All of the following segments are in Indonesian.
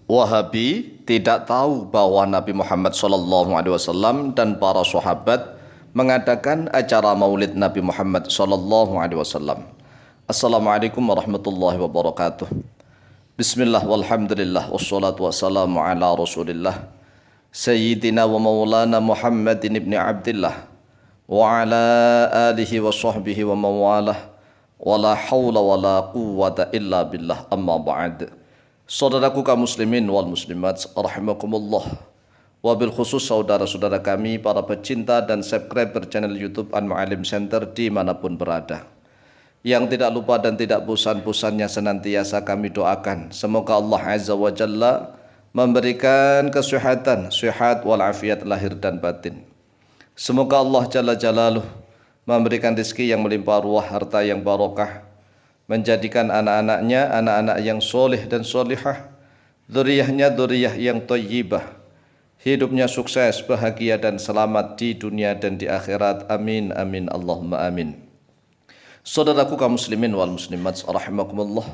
Wahabi tidak tahu bahwa Nabi Muhammad SAW dan para sahabat mengadakan acara maulid Nabi Muhammad SAW. Assalamualaikum warahmatullahi wabarakatuh. Bismillah walhamdulillah wassalatu wassalamu ala rasulillah Sayyidina wa maulana Muhammadin ibn Abdillah wa ala alihi wa sahbihi wa mawalah wa la hawla wa la quwwata illa billah, amma ba'd. Saudaraku kaum muslimin wal muslimat rahimakumullah, wabil khusus saudara-saudara kami para pecinta dan subscriber channel YouTube Al-Mu'allim Center dimanapun berada, yang tidak lupa dan tidak bosan-bosannya senantiasa kami doakan semoga Allah Azza wa Jalla memberikan kesehatan, sehat walafiat lahir dan batin. Semoga Allah Jalla Jalaluh memberikan rezeki yang melimpah ruah, harta yang barokah, menjadikan anak-anaknya anak-anak yang soleh dan solihah, dzurriyyahnya dzurriyyah yang thayyibah, hidupnya sukses, bahagia dan selamat di dunia dan di akhirat. Amin amin Allahumma amin. Saudaraku kaum muslimin wal muslimat rahimakumullah,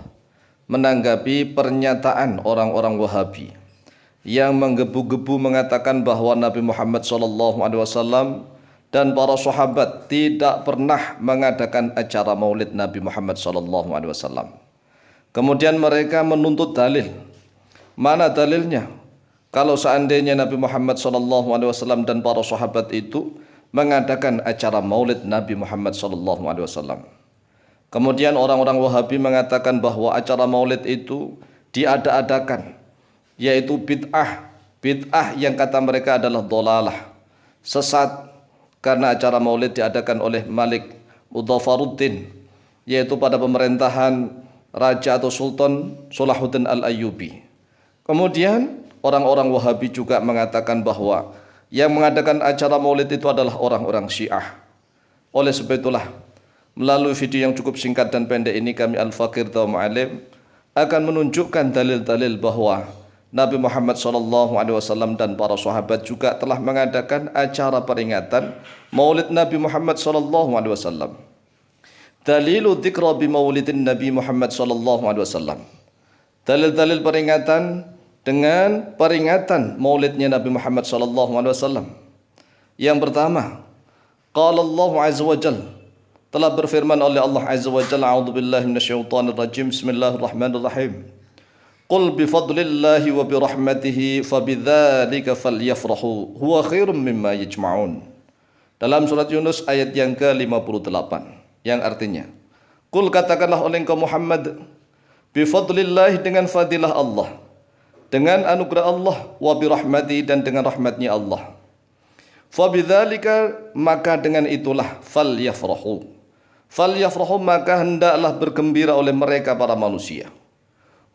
menanggapi pernyataan orang-orang Wahabi yang menggebu-gebu mengatakan bahwa Nabi Muhammad SAW dan para sahabat tidak pernah mengadakan acara maulid Nabi Muhammad SAW. Kemudian mereka menuntut dalil. Mana dalilnya? Kalau seandainya Nabi Muhammad SAW dan para sahabat itu mengadakan acara maulid Nabi Muhammad SAW. Kemudian orang-orang Wahabi mengatakan bahwa acara maulid itu diada-adakan, yaitu bid'ah. Bid'ah yang kata mereka adalah dolalah, sesat, karena acara maulid diadakan oleh Malik Mudzafaruddin, yaitu pada pemerintahan Raja atau Sultan Salahuddin Al-Ayyubi. Kemudian orang-orang Wahabi juga mengatakan bahwa yang mengadakan acara maulid itu adalah orang-orang Syiah. Oleh sebab itulah, melalui video yang cukup singkat dan pendek ini, kami Al-Faqir Tawa Mu'alim akan menunjukkan dalil-dalil bahwa Nabi Muhammad SAW dan para sahabat juga telah mengadakan acara peringatan maulid Nabi Muhammad SAW. Dalilu dzikra bi maulidin Nabi Muhammad SAW. Dalil-dalil peringatan dengan peringatan maulidnya Nabi Muhammad SAW. Yang pertama, qala Allah Azza wa Jalla, telah berfirman oleh Allah Azza wa Jalla, a'udzubillahi minasyaitonir rajim, bismillahirrahmanirrahim. Qul bifadlillahi wa birahmatihi fabidzalika falyafrahu huwa khairum mimma yajma'un. Dalam surat Yunus ayat yang ke-58, yang artinya, Qul, katakanlah oleh engkau Muhammad, bifadlillahi, dengan fadilah Allah, dengan anugerah Allah, wa birahmatihi, dan dengan rahmatnya Allah. Fabidzalika, maka dengan itulah, falyafrahu. Falyafrahu, maka hendaklah bergembira oleh mereka para manusia.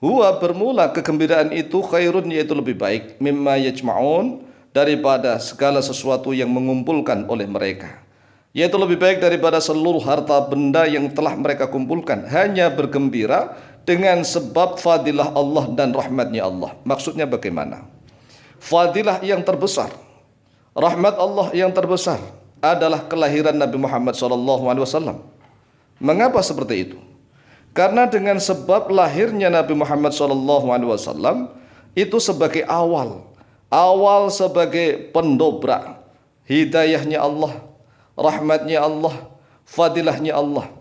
Huwa, bermula kegembiraan itu, khairun, yaitu lebih baik, mimma yajma'un, daripada segala sesuatu yang mengumpulkan oleh mereka, yaitu lebih baik daripada seluruh harta benda yang telah mereka kumpulkan. Hanya bergembira dengan sebab fadilah Allah dan rahmatnya Allah. Maksudnya bagaimana? Fadilah yang terbesar, rahmat Allah yang terbesar adalah kelahiran Nabi Muhammad SAW. Mengapa seperti itu? Karena dengan sebab lahirnya Nabi Muhammad SAW itu sebagai awal sebagai pendobrak hidayahnya Allah, rahmatnya Allah, fadilahnya Allah.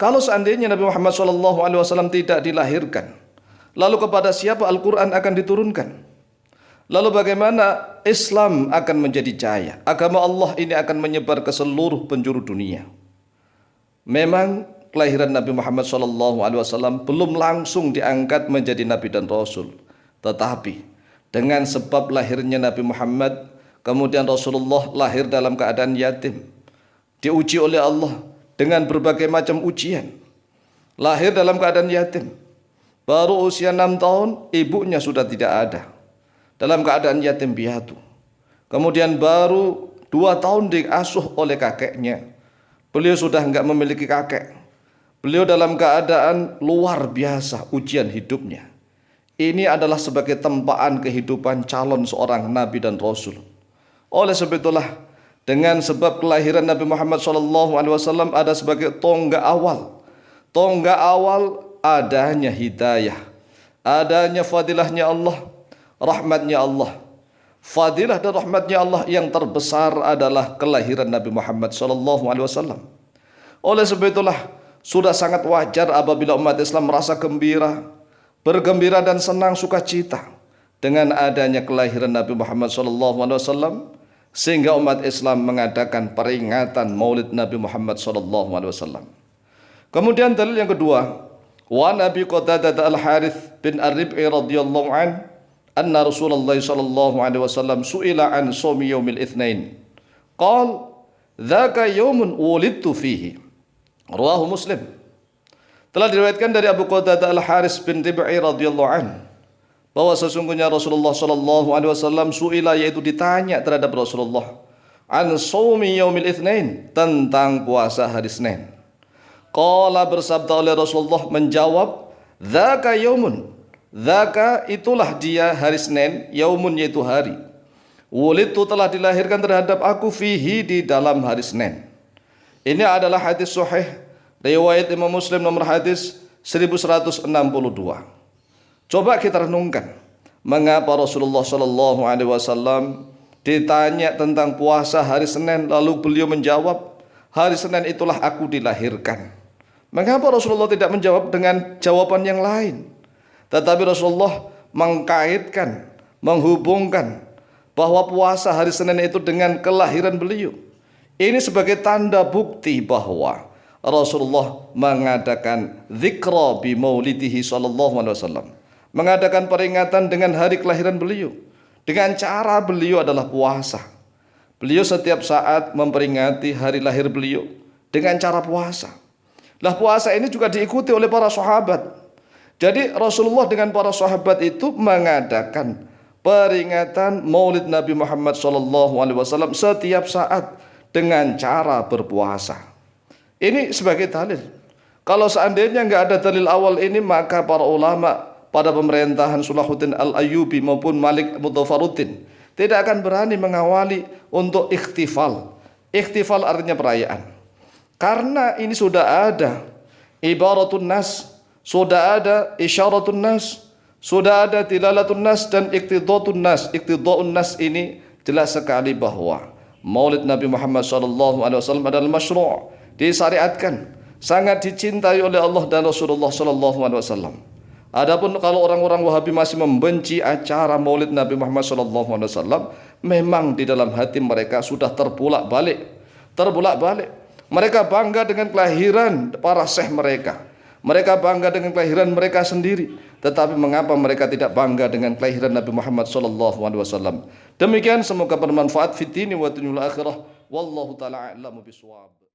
Kalau seandainya Nabi Muhammad SAW tidak dilahirkan, lalu kepada siapa Al-Quran akan diturunkan? Lalu bagaimana Islam akan menjadi jaya? Agama Allah ini akan menyebar ke seluruh penjuru dunia. Memang kelahiran Nabi Muhammad SAW belum langsung diangkat menjadi Nabi dan Rasul. Tetapi dengan sebab lahirnya Nabi Muhammad, kemudian Rasulullah lahir dalam keadaan yatim, diuji oleh Allah dengan berbagai macam ujian. Lahir dalam keadaan yatim, baru usia 6 tahun, ibunya sudah tidak ada, dalam keadaan yatim piatu. Kemudian baru 2 tahun diasuh oleh kakeknya, beliau sudah enggak memiliki kakek. Beliau dalam keadaan luar biasa ujian hidupnya. Ini adalah sebagai tempaan kehidupan calon seorang Nabi dan Rasul. Oleh sebab itulah, dengan sebab kelahiran Nabi Muhammad SAW ada sebagai tonggak awal. Tonggak awal adanya hidayah, adanya fadilahnya Allah, rahmatnya Allah. Fadilah dan rahmatnya Allah yang terbesar adalah kelahiran Nabi Muhammad SAW. Oleh sebab itulah sudah sangat wajar apabila umat Islam merasa gembira, bergembira dan senang sukacita dengan adanya kelahiran Nabi Muhammad SAW, sehingga umat Islam mengadakan peringatan Maulid Nabi Muhammad SAW. Kemudian dalil yang kedua, wa Nabi Qatadah al-Harith bin Ar-Rib'i radhiyallahu an, anna Rasulullah sallallahu alaihi wasallam su'ila an shaumi yaumil itsnain. Qal, dzaka yaumun wulidtu fihi. Rawahu Muslim. Telah diriwayatkan dari Abu Qatadah al-Harith bin Rib'i radhiyallahu an bahwa sesungguhnya Rasulullah sallallahu alaihi wasallam su'ila, yaitu ditanya terhadap Rasulullah, an shaumi yaumil itsnain, tentang puasa hari Senin. Qala, bersabda oleh Rasulullah menjawab, dzaka yaumun, dzaka itulah dia hari Senin, yaumun yaitu hari, wulidtu telah dilahirkan terhadap aku, fihi di dalam hari Senin. Ini adalah hadis sahih riwayat Imam Muslim nomor hadis 1162. Coba kita renungkan, mengapa Rasulullah sallallahu alaihi wasallam ditanya tentang puasa hari Senin lalu beliau menjawab, hari Senin itulah aku dilahirkan. Mengapa Rasulullah tidak menjawab dengan jawaban yang lain? Tetapi Rasulullah mengkaitkan, menghubungkan bahwa puasa hari Senin itu dengan kelahiran beliau. Ini sebagai tanda bukti bahwa Rasulullah mengadakan dzikra bi maulidihi sallallahu alaihi wasallam, mengadakan peringatan dengan hari kelahiran beliau dengan cara beliau adalah puasa. Beliau setiap saat memperingati hari lahir beliau dengan cara puasa. Lah puasa ini juga diikuti oleh para sahabat. Jadi Rasulullah dengan para sahabat itu mengadakan peringatan Maulid Nabi Muhammad SAW setiap saat dengan cara berpuasa. Ini sebagai dalil. Kalau seandainya nggak ada dalil awal ini, maka para ulama pada pemerintahan Salahuddin Al-Ayyubi maupun Malik Mudzafaruddin tidak akan berani mengawali untuk ikhtifal. Ikhtifal artinya perayaan. Karena ini sudah ada ibaratun nas, sudah ada isyaratun nas, sudah ada tilalatun nas dan iqtidatun nas. Iqtidaun nas ini jelas sekali bahwa Maulid Nabi Muhammad SAW adalah masyru', disyariatkan, sangat dicintai oleh Allah dan Rasulullah SAW. Adapun kalau orang-orang Wahabi masih membenci acara Maulid Nabi Muhammad SAW, memang di dalam hati mereka sudah terbulak-balik. Mereka bangga dengan kelahiran para syekh mereka. Mereka bangga dengan kelahiran mereka sendiri. Tetapi mengapa mereka tidak bangga dengan kelahiran Nabi Muhammad SAW? Demikian, semoga bermanfaat fid dini wa dunyal akhirah. Wallahu ta'ala a'lamu bishawab.